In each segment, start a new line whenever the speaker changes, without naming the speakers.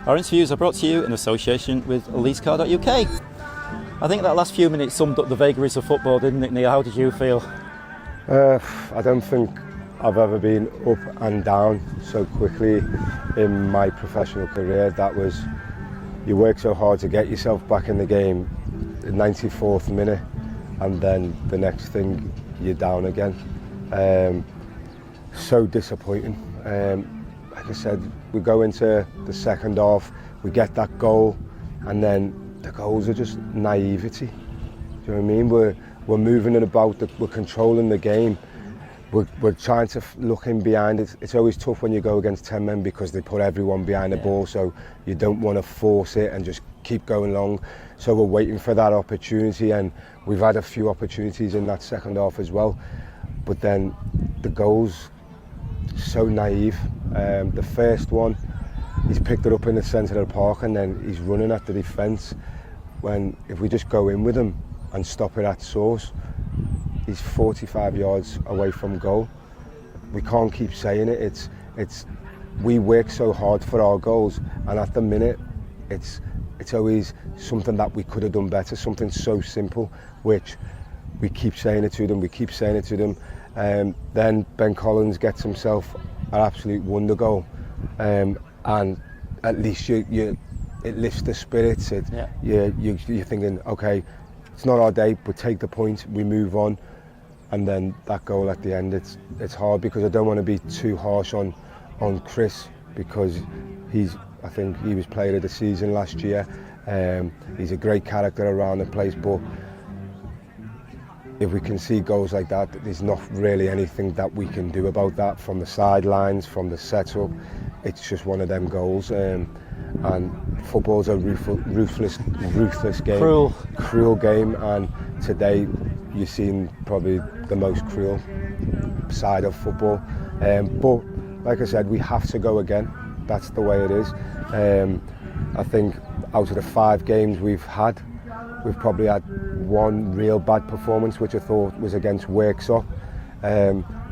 Our interviews are brought to you in association with leasecar.uk. I think that last few minutes summed up the vagaries of football, didn't it, Neil? How did you feel?
I don't think I've ever been up and down so quickly in my professional career. That was, you work so hard to get yourself back in the game, the 94th minute, and then the next thing you're down again. So disappointing. Like I said, we go into the second half, we get that goal, and then the goals are just naivety. Do you know what I mean? We're moving it about, we're controlling the game. We're trying to look in behind it. It's always tough when you go against 10 men because they put everyone behind the ball, so you don't want to force it and just keep going long. So we're waiting for that opportunity, and we've had a few opportunities in that second half as well. But then the goals, so naive. The first one, he's picked it up in the centre of the park and then he's running at the defence. When if we just go in with him and stop it at source, he's 45 yards away from goal. We can't keep saying it. It's we work so hard for our goals, and at the minute it's always something that we could have done better, something so simple, which we keep saying it to them. Then Ben Collins gets himself an absolute wonder goal, and at least it lifts the spirits. You're thinking, okay, it's not our day, but take the point, we move on. And then that goal at the end, it's hard because I don't want to be too harsh on Chris, because I think he was player of the season last year. He's a great character around the place, but if we can see goals like that, there's not really anything that we can do about that from the sidelines, from the setup. It's just one of them goals. And football's a ruthless game. Cruel game, and today you're seeing probably the most cruel side of football. But like I said, we have to go again. That's the way it is. I think out of the 5 games we've probably had one real bad performance, which I thought was against Worksop.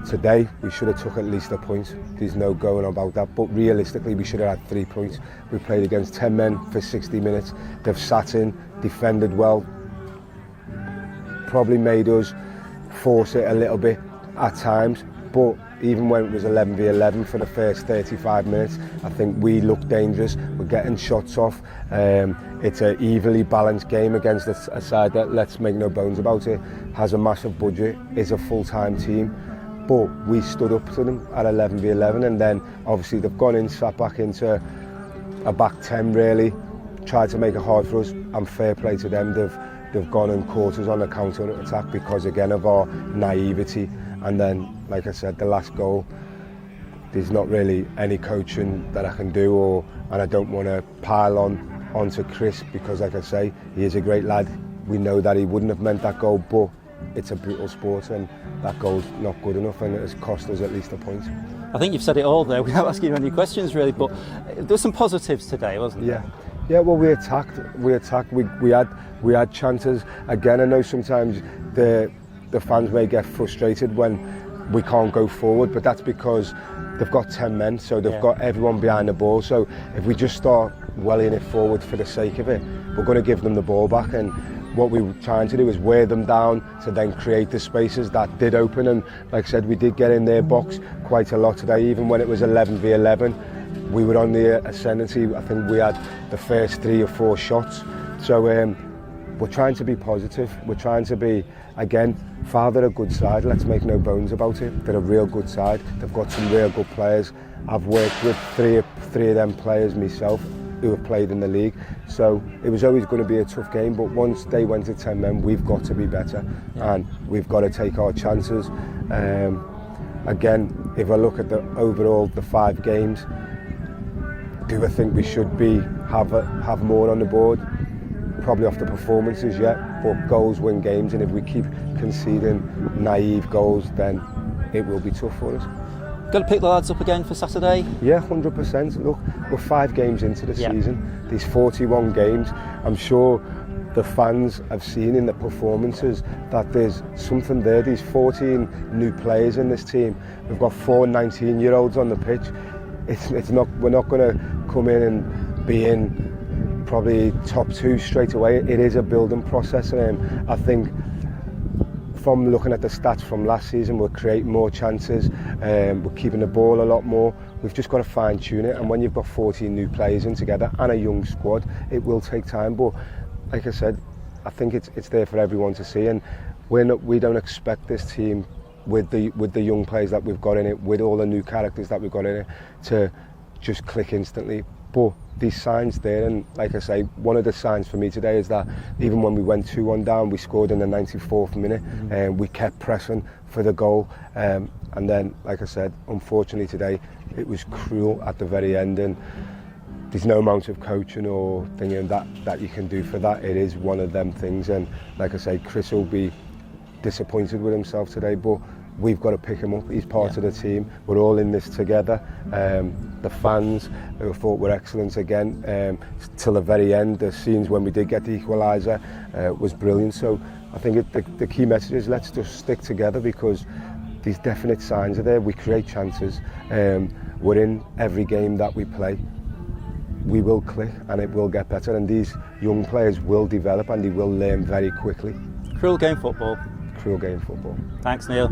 Today we should have took at least a point. There's no going about that, but realistically we should have had 3 points. We played against 10 men for 60 minutes. They've sat in, defended well, probably made us force it a little bit at times, but even when it was 11v11 for the first 35 minutes, I think we looked dangerous. We're getting shots off. It's an evenly balanced game against a side that, let's make no bones about it, has a massive budget, is a full-time team. But we stood up to them at 11v11, and then obviously they've gone in, sat back into a back 10 really, tried to make it hard for us, and fair play to them. They've gone and caught us on the counter-attack because, again, of our naivety. And then, like I said, the last goal, there's not really any coaching that I can do, and I don't want to pile onto Chris because, like I say, he is a great lad. We know that he wouldn't have meant that goal, but it's a brutal sport, and that goal's not good enough, and it has cost us at least a point.
I think you've said it all there without asking you any questions really, but there were some positives today, wasn't there?
Yeah, well, we attacked. We had chances. Again, I know sometimes the fans may get frustrated when we can't go forward, but that's because they've got 10 men, so they've got everyone behind the ball. So if we just start welling it forward for the sake of it, we're going to give them the ball back. And what we were trying to do is wear them down to then create the spaces that did open. And like I said, we did get in their box quite a lot today, even when it was 11v11. We were on the ascendancy. I think we had the first 3 or 4 shots. So we're trying to be positive. We're trying to be, again, Fylde are a good side. Let's make no bones about it. They're a real good side. They've got some real good players. I've worked with three of them players myself who have played in the league. So it was always going to be a tough game, but once they went to 10 men, we've got to be better, and we've got to take our chances. Again, if I look at the 5 games, do I think we should have more on the board? Probably off the performances yet, but goals win games, and if we keep conceding naive goals, then it will be tough for us.
Got to pick the lads up again for Saturday?
Yeah, 100%. Look, we're 5 games into the season. These 41 games. I'm sure the fans have seen in the performances that there's something there. These 14 new players in this team. We've got 4 19-year-olds on the pitch. We're not going to come in and being probably top 2 straight away. It is a building process. I think from looking at the stats from last season, we're creating more chances, we're keeping the ball a lot more. We've just got to fine tune it, and when you've got 14 new players in together and a young squad, it will take time. But like I said, I think it's there for everyone to see, and we don't expect this team with the young players that we've got in it, with all the new characters that we've got in it, to just click instantly. But these signs there, and like I say, one of the signs for me today is that even when we went 2-1 down, we scored in the 94th minute, and we kept pressing for the goal. And then, like I said, unfortunately today, it was cruel at the very end, and there's no amount of coaching or thinking that you can do for that. It is one of them things, and like I say, Chris will be disappointed with himself today, but we've got to pick him up. He's part of the team. We're all in this together. The fans, who thought were excellent again, till the very end. The scenes when we did get the equaliser was brilliant. So I think the key message is, let's just stick together, because these definite signs are there. We create chances. We're in every game that we play. We will click and it will get better, and these young players will develop and they will learn very quickly.
Cruel game football.
Cruel game football.
Thanks, Neil.